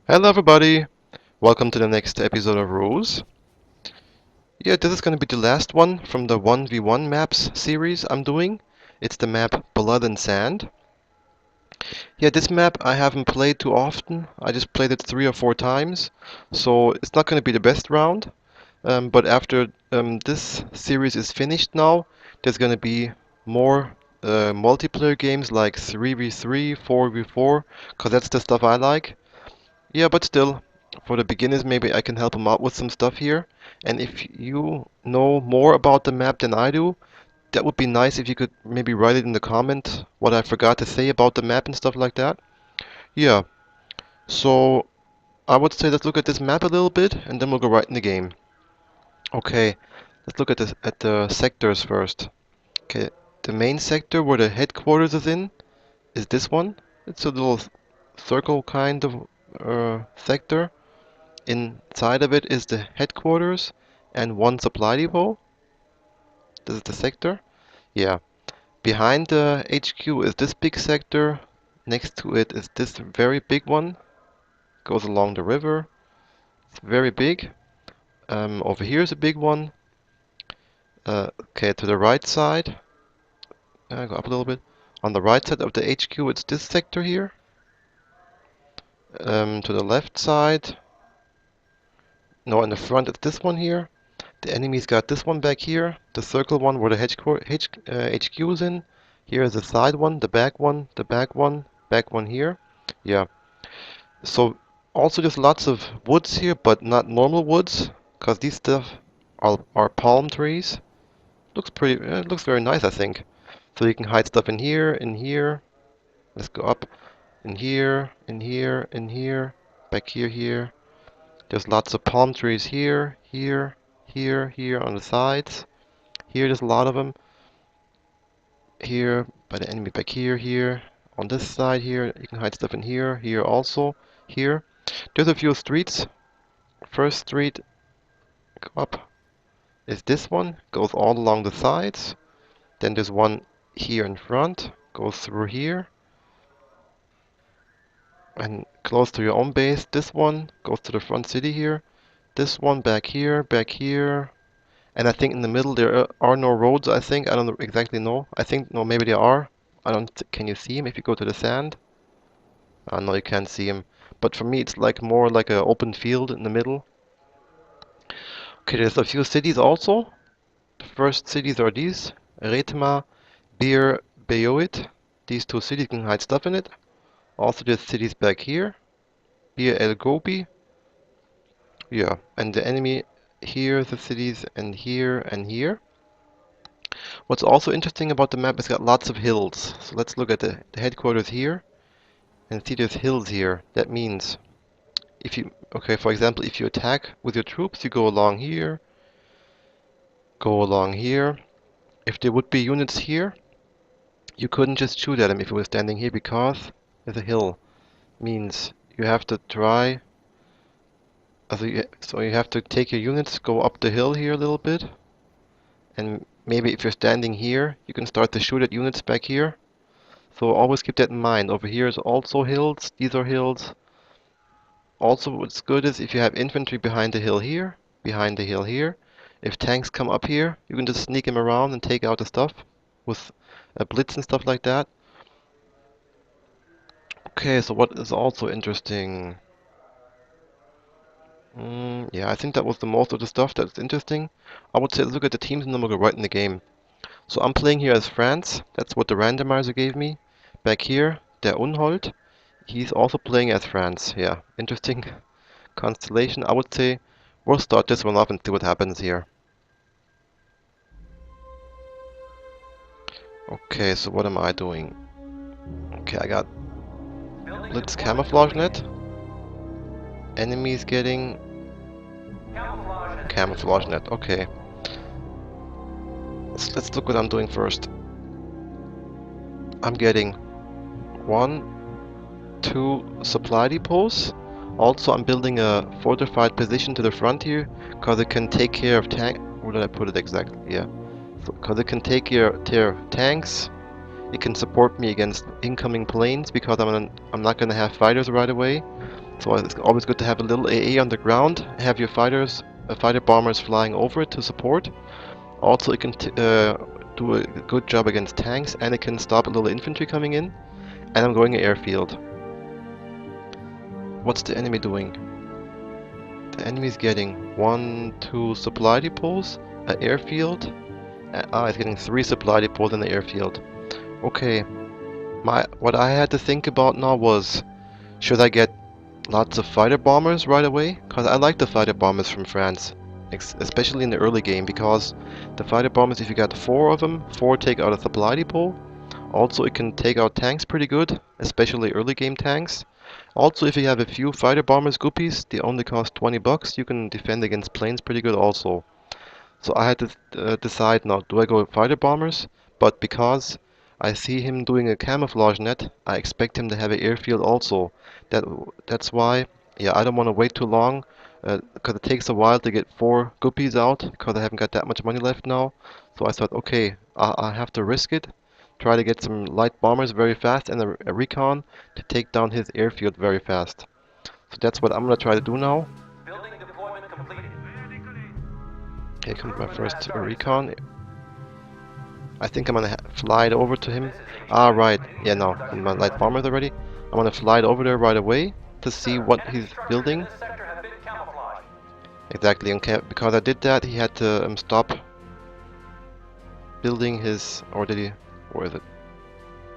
Hello everybody! Welcome to the next episode of RUSE. Yeah, this is going to be the last one from the 1v1 maps series I'm doing. It's the map Blood and Sand. Yeah, this map I haven't played too often. I just played it 3 or 4 times, so it's not going to be the best round. But after this series is finished now, there's going to be more multiplayer games like 3v3, 4v4, because that's the stuff I like. Yeah, but still, for the beginners, maybe I can help them out with some stuff here. And if you know more about the map than I do, that would be nice if you could maybe write it in the comment what I forgot to say about the map and stuff like that. Yeah, so I would say let's look at this map a little bit and then we'll go right in the game. Okay, let's look at the sectors first. Okay, the main sector where the headquarters is in is this one. It's a little circle kind of sector. Inside of it is the headquarters and one supply depot. This is the sector. Yeah. Behind the HQ is this big sector. Next to it is this very big one. Goes along the river. It's very big. Over here is a big one. Okay, to the right side. Go up a little bit. On the right side of the HQ, it's this sector here. To the left side. No, in the front, it's this one here. The enemy's got this one back here, the circle one where the HQ is in. Here is the side one, the back one, the back one here. Yeah. So also there's lots of woods here, but not normal woods, because these stuff are palm trees. Looks pretty. It looks very nice, I think. So you can hide stuff in here, in here. Let's go up. In here, in here, in here. Back here, here. There's lots of palm trees here, here, here on the sides. Here, there's a lot of them. Here, by the enemy back here, here. On this side here, you can hide stuff in here, here also, here. There's a few streets. First street, go up, is this one. Goes all along the sides. Then there's one here in front. Goes through here. And close to your own base. This one goes to the front city here. This one back here, back here. And I think in the middle there are no roads, I think. I don't exactly know. I think, no, maybe there are. I don't, can you see them if you go to the sand? No, you can't see them. But for me, it's like more like an open field in the middle. Okay, there's a few cities also. The first cities are these. Retma, Bir, Beoit. These two cities can hide stuff in it. Also, there's cities back here. Bir El Gobi. Yeah, and the enemy here, the cities, and here, and here. What's also interesting about the map is got lots of hills. So let's look at the headquarters here and see there's hills here. That means if you, okay, for example, if you attack with your troops, you go along here, go along here. If there would be units here, you couldn't just shoot at them if you were standing here because there's a hill. Means you have to try, so you have to take your units, go up the hill here a little bit, and maybe if you're standing here, you can start to shoot at units back here. So always keep that in mind. Over here is also hills. These are hills. Also, what's good is if you have infantry behind the hill here, behind the hill here, if tanks come up here, you can just sneak them around and take out the stuff with a blitz and stuff like that. Okay, so what is also interesting? Yeah, I think that was the most of the stuff that's interesting. I would say let's look at the teams and then we'll go right in the game. So I'm playing here as France. That's what the randomizer gave me. Back here, der Unhold. He's also playing as France. Yeah, interesting constellation. I would say we'll start this one off and see what happens here. Okay, so what am I doing? Okay, I got Blitz Camouflage Net. Enemies getting Camouflage Net. Okay. Let's look what I'm doing first. I'm getting 1, 2 supply depots. Also, I'm building a fortified position to the front here, because it can take care of tank. Where did I put it exactly? Yeah. Because it can take care of tanks. It can support me against incoming planes, because I'm not gonna have fighters right away. So it's always good to have a little AA on the ground, have your fighter bombers flying over it to support. Also, it can do a good job against tanks, and it can stop a little infantry coming in. And I'm going airfield. What's the enemy doing? The enemy's getting 1, 2 supply depots, an airfield. It's getting 3 supply depots in the airfield. Okay, what I had to think about now was, should I get lots of fighter bombers right away? Because I like the fighter bombers from France, especially in the early game, because the fighter bombers, if you got 4 of them, 4 take out a supply depot. Also, it can take out tanks pretty good, especially early game tanks. Also, if you have a few fighter bombers guppies, they only cost 20 bucks, you can defend against planes pretty good also. So I had to decide now, do I go fighter bombers? But because I see him doing a camouflage net, I expect him to have an airfield also. That's why, yeah, I don't want to wait too long, because it takes a while to get 4 guppies out, because I haven't got that much money left now. So I thought, okay, I have to risk it, try to get some light bombers very fast and a recon to take down his airfield very fast. So that's what I'm gonna try to do now. Building deployment completed. Here comes my first recon. I think I'm gonna fly it over to him. Ah, right. Yeah, no, my light bombers already. I'm gonna fly it over there right away to see what he's building. Exactly, and because I did that, he had to stop building his, or did he? Where is it?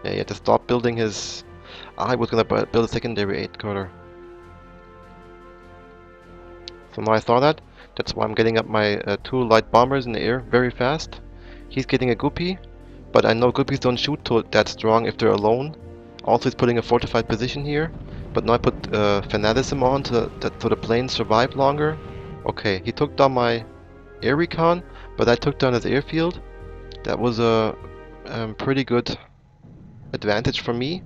Yeah, he had to stop building his. I was gonna build a secondary 8 cutter. So now I saw that. That's why I'm getting up my 2 light bombers in the air very fast. He's getting a guppy, but I know guppies don't shoot that strong if they're alone. Also, he's putting a fortified position here, but now I put fanaticism on so the planes survive longer. Okay, he took down my air recon, but I took down his airfield. That was a pretty good advantage for me.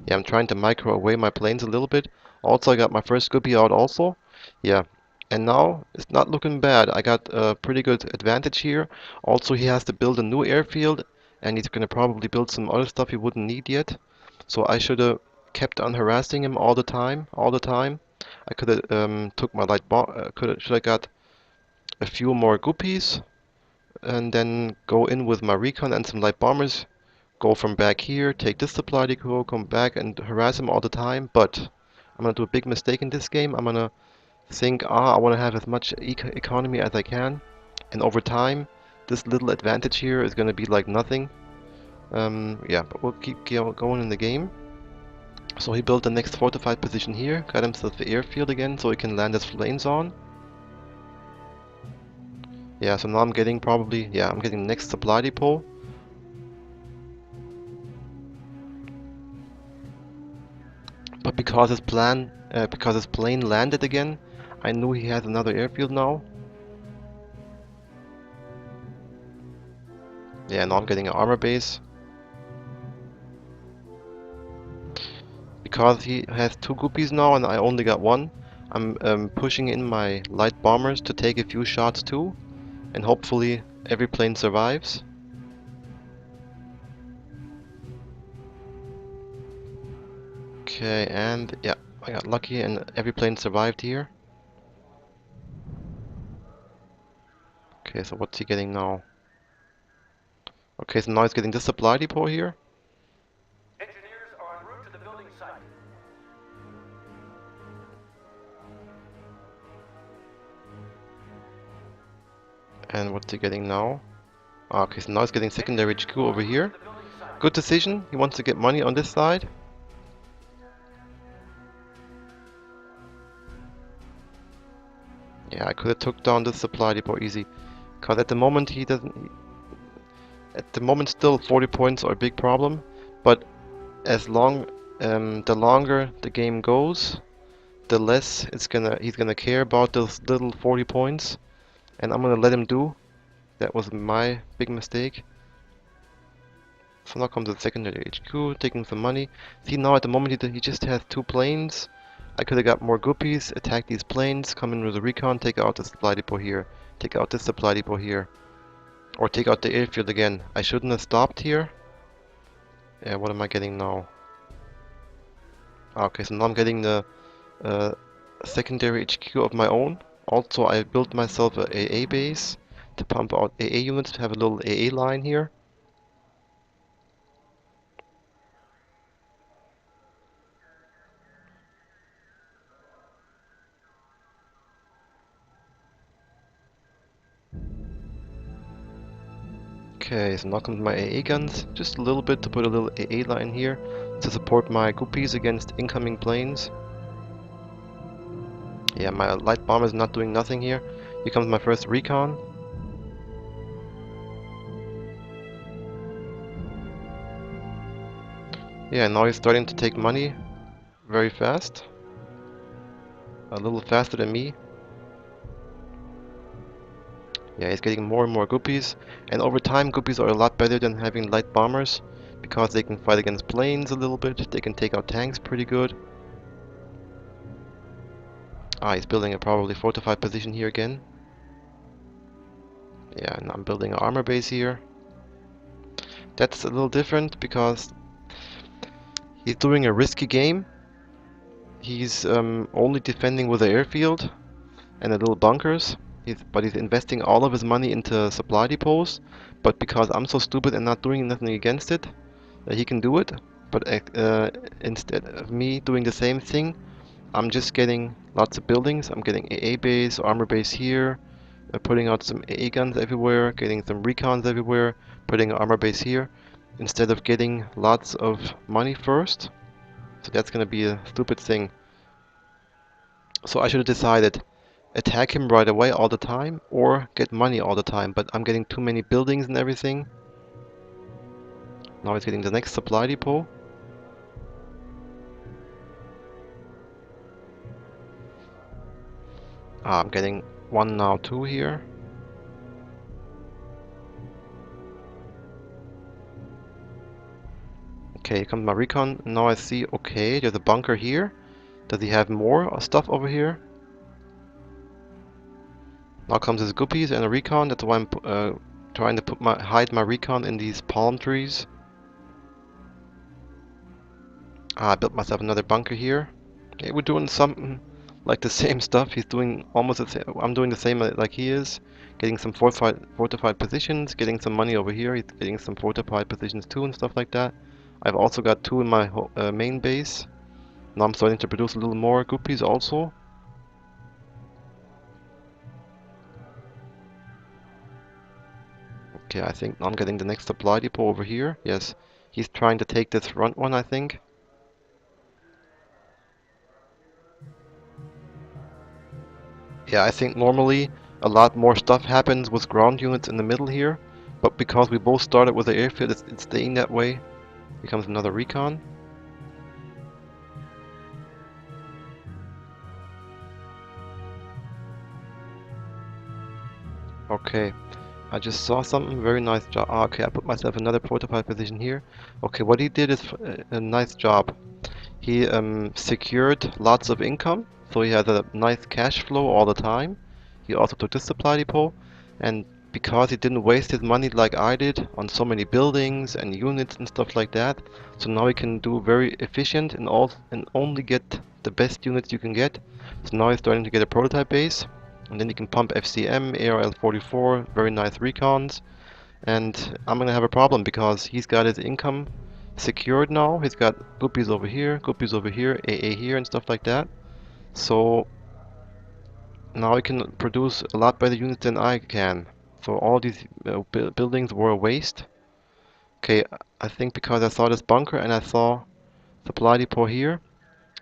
Yeah, I'm trying to micro away my planes a little bit. Also, I got my first guppy out also. Yeah, and now it's not looking bad. I got a pretty good advantage here. Also, he has to build a new airfield, and he's gonna probably build some other stuff he wouldn't need yet. So I should have kept on harassing him all the time, I could have took my light bomb. Should have got a few more guppies, and then go in with my recon and some light bombers. Go from back here, take this supply depot, come back and harass him all the time. But I'm gonna do a big mistake in this game. I'm gonna think, I want to have as much economy as I can, and over time, this little advantage here is gonna be like nothing. Yeah, but we'll keep going in the game. So he built the next fortified position here, got himself the airfield again, so he can land his planes on. Yeah, so now I'm getting I'm getting the next supply depot. But because his plane landed again, I knew he has another airfield now. Yeah, now I'm getting an armor base. Because he has 2 guppies now and I only got 1, I'm pushing in my light bombers to take a few shots too, and hopefully every plane survives. Okay, and yeah, I got lucky and every plane survived here. Okay, so what's he getting now? Okay, so now he's getting this supply depot here. Engineers are en route to the building site. And what's he getting now? Okay, so now he's getting secondary HQ over here. Good decision, he wants to get money on this side. Yeah, I could have took down this supply depot easy. Cause at the moment he doesn't... At the moment still 40 points are a big problem. But the longer the game goes, the less he's gonna care about those little 40 points. And I'm gonna let him do. That was my big mistake. So now comes the secondary HQ, taking some money. See now at the moment he just has 2 planes. I could have got more guppies, attack these planes, come in with a recon, take out the supply depot here, take out this supply depot here, or take out the airfield again. I shouldn't have stopped here. Yeah, what am I getting now? Okay, so now I'm getting the secondary HQ of my own. Also, I built myself a AA base to pump out AA units, to have a little AA line here. Okay, so now comes my AA guns, just a little bit to put a little AA line here to support my guppies against incoming planes. Yeah, my light bomber is not doing nothing here. Here comes my first recon. Yeah, now he's starting to take money very fast. A little faster than me. Yeah, he's getting more and more guppies. And over time, guppies are a lot better than having light bombers, because they can fight against planes a little bit. They can take out tanks pretty good. Ah, he's building a probably fortified position here again. Yeah, and I'm building an armor base here. That's a little different because he's doing a risky game. He's only defending with the airfield and the little bunkers. But he's investing all of his money into supply depots. But because I'm so stupid and not doing nothing against it, he can do it. But instead of me doing the same thing, I'm just getting lots of buildings. I'm getting AA base, armor base here, putting out some AA guns everywhere, getting some recons everywhere, putting an armor base here, instead of getting lots of money first. So that's gonna be a stupid thing. So I should have decided attack him right away all the time or get money all the time, but I'm getting too many buildings and everything. Now he's getting the next supply depot. Ah, I'm getting one now, two here. Okay, here comes my recon. Now I see, okay, there's a bunker here. Does he have more stuff over here? Now comes his guppies and a recon. That's why I'm trying to hide my recon in these palm trees. Ah, I built myself another bunker here. Okay, we're doing something like the same stuff. He's doing almost the same. I'm doing the same like he is. Getting some fortified positions, getting some money over here. He's getting some fortified positions too and stuff like that. I've also got two in my main base. Now I'm starting to produce a little more guppies also. Okay, I think I'm getting the next supply depot over here. Yes, he's trying to take this front one, I think. Yeah, I think normally a lot more stuff happens with ground units in the middle here, but because we both started with the airfield, it's staying that way. Here comes another recon. Okay, I just saw something. Very nice job. Ah, okay, I put myself another fortified position here. Okay, what he did is a nice job. He secured lots of income, so he has a nice cash flow all the time. He also took this supply depot, and because he didn't waste his money like I did on so many buildings and units and stuff like that, so now he can do very efficient and only get the best units you can get. So now he's starting to get a prototype base, and then you can pump FCM, ARL-44, very nice recons, and I'm gonna have a problem because he's got his income secured now. He's got guppies over here, AA here, and stuff like that. So now he can produce a lot better units than I can. So all these buildings were a waste. Okay, I think because I saw this bunker and I saw supply depot here,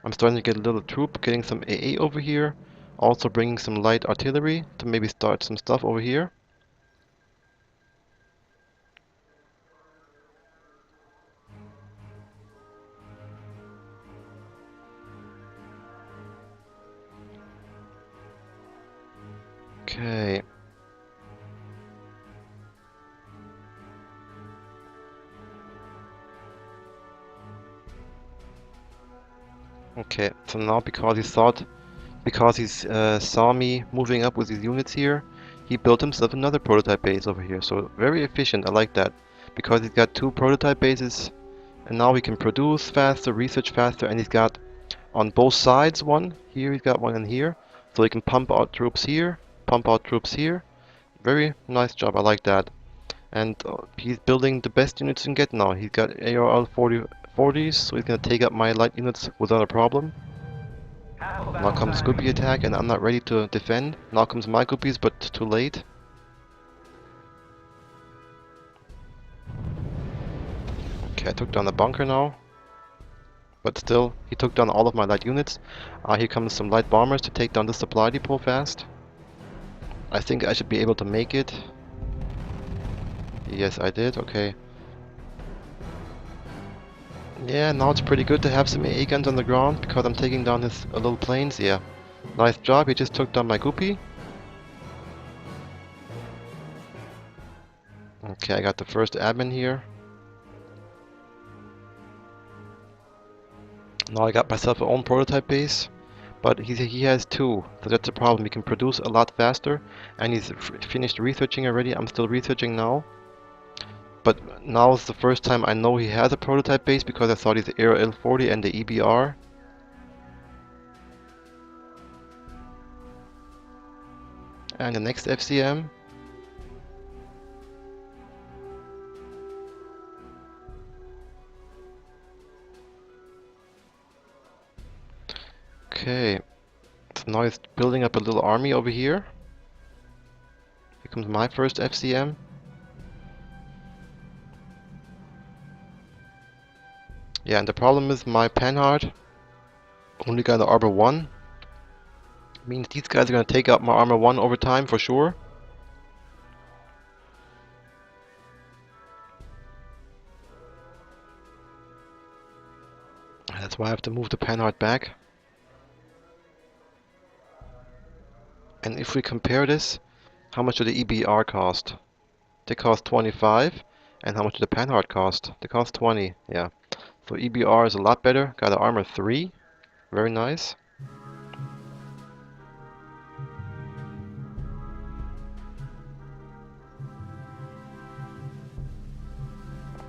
I'm starting to get a little troop, getting some AA over here. Also bringing some light artillery to maybe start some stuff over here. Okay. Okay, so now because he saw me moving up with his units here, he built himself another prototype base over here. So very efficient, I like that. Because he's got two prototype bases, and now he can produce faster, research faster, and he's got on both sides one. Here he's got one in here. So he can pump out troops here, pump out troops here. Very nice job, I like that. And he's building the best units you can get now. He's got ARL 40s, so he's gonna take up my light units without a problem. Half a Now battle comes back. Guppy attack, and I'm not ready to defend. Now comes my Guppies, but too late. Okay, I took down the bunker now. But still, he took down all of my light units. Here comes some light bombers to take down the supply depot fast. I think I should be able to make it. Yes, I did. Okay. Yeah, now it's pretty good to have some AA guns on the ground because I'm taking down his little planes. Yeah. Nice job. He just took down my Guppy. Okay, I got the first admin here. Now I got myself a own prototype base. But he has two, so that's a problem. He can produce a lot faster, and he's finished researching already. I'm still researching now. But now is the first time I know he has a prototype base because I saw these ARL40 and the EBR. And the next FCM. Okay, so now he's building up a little army over here. Here comes my first FCM. Yeah, and the problem is my Panhard only got the armor 1. Means these guys are gonna take out my armor 1 over time for sure. That's why I have to move the Panhard back. And if we compare this, how much do the EBR cost? They cost 25. And how much do the Panhard cost? They cost 20. Yeah. So EBR is a lot better. Got an armor 3. Very nice.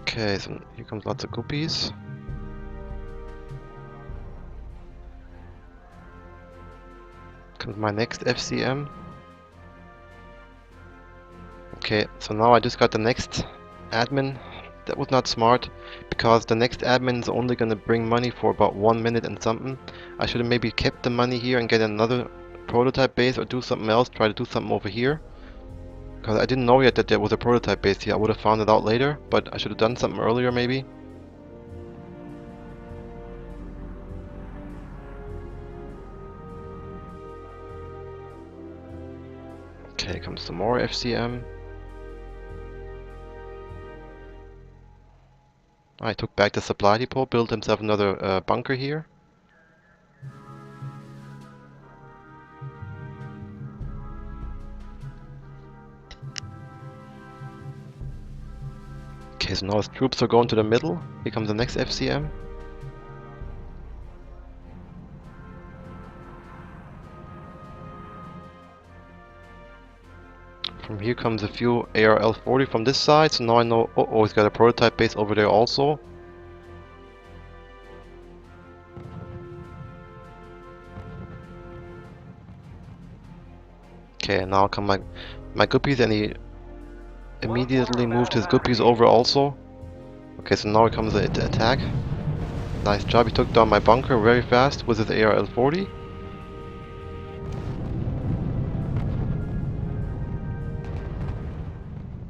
Okay, so here comes lots of Guppies. Comes my next FCM. Okay, so now I just got the next admin. That was not smart, because the next admin is only gonna bring money for about 1 minute and something. I should have maybe kept the money here and get another prototype base or do something else, try to do something over here. Because I didn't know yet that there was a prototype base here. I would have found it out later, but I should have done something earlier maybe. Okay, comes some more FCM. I took back the supply depot, built himself another bunker here. Okay, so now his troops are going to the middle. Here comes the next FCM. From here comes a few ARL40 from this side, so now I know, oh, he's got a prototype base over there also. Okay, and now come my Guppies, and he immediately moved his Guppies over also. Okay, so now comes the attack. Nice job, he took down my bunker very fast with his ARL40.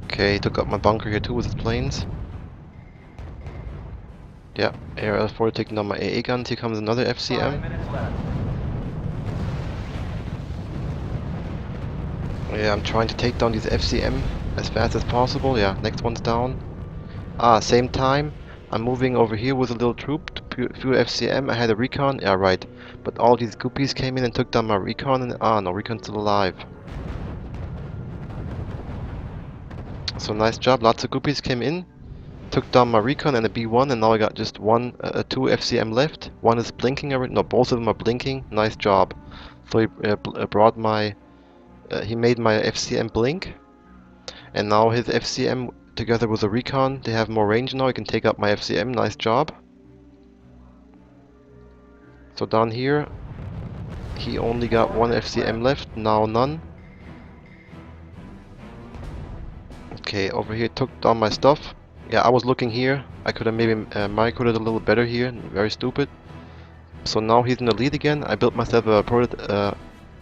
Okay, he took up my bunker here too with his planes. Yeah, ARL40 taking down my AA guns. Here comes another 5 FCM. minutes left. Yeah, I'm trying to take down these FCM as fast as possible. Yeah, next one's down. Same time, I'm moving over here with a little troop to few FCM. I had a recon. Yeah, right. But all these Guppies came in and took down my recon. And no, recon's still alive. So nice job. Lots of Guppies came in, took down my recon and a B1, and now I got just two FCM left. One is blinking already. No, both of them are blinking. Nice job. So he brought my, he made my FCM blink, and now his FCM together with a recon, they have more range now. He can take up my FCM. Nice job. So down here, he only got one FCM left, now none. Okay, over here took down my stuff. Yeah, I was looking here. I could have maybe microed it a little better here. Very stupid. So now he's in the lead again. I built myself a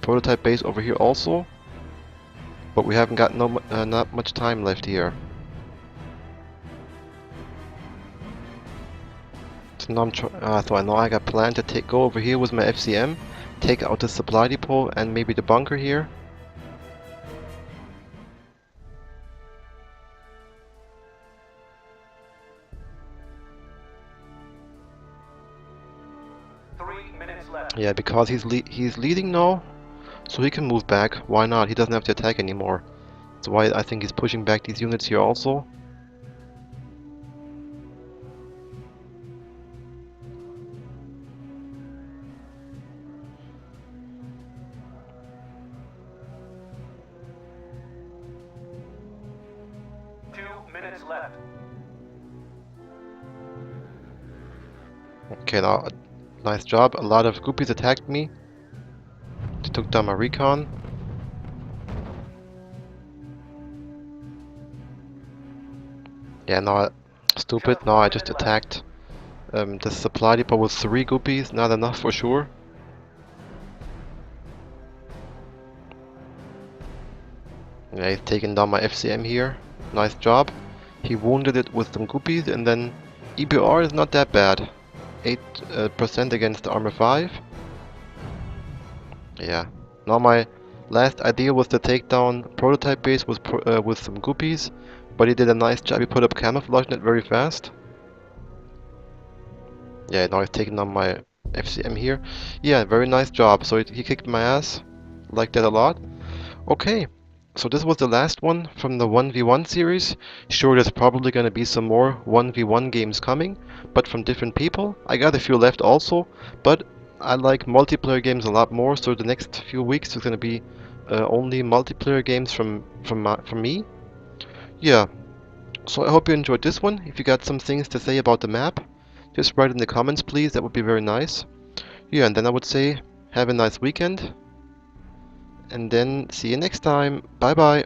prototype base over here also. But we haven't got not much time left here. So now so I know I got planned to go over here with my FCM, take out the supply depot and maybe the bunker here. Yeah, because he's leading now, so he can move back. Why not? He doesn't have to attack anymore. That's why I think he's pushing back these units here also. Okay, now, nice job. A lot of groupies attacked me. They took down my recon. Yeah, now, stupid. Now I just attacked the supply depot with 3 groupies. Not enough for sure. Yeah, he's taking down my FCM here. Nice job. He wounded it with some groupies, and then EBR is not that bad. 8% against armor 5. Yeah. Now my last idea was to take down prototype base with some groupies, but he did a nice job. He put up camouflage net very fast. Yeah, now he's taking down my FCM here. Yeah, very nice job. So he kicked my ass. Like that a lot. Okay. So this was the last one from the 1v1 series. Sure, there's probably going to be some more 1v1 games coming, but from different people. I got a few left also, but I like multiplayer games a lot more, so the next few weeks is going to be only multiplayer games from me. Yeah, so I hope you enjoyed this one. If you got some things to say about the map, just write in the comments please, that would be very nice. Yeah, and then I would say have a nice weekend, and then see you next time. Bye bye.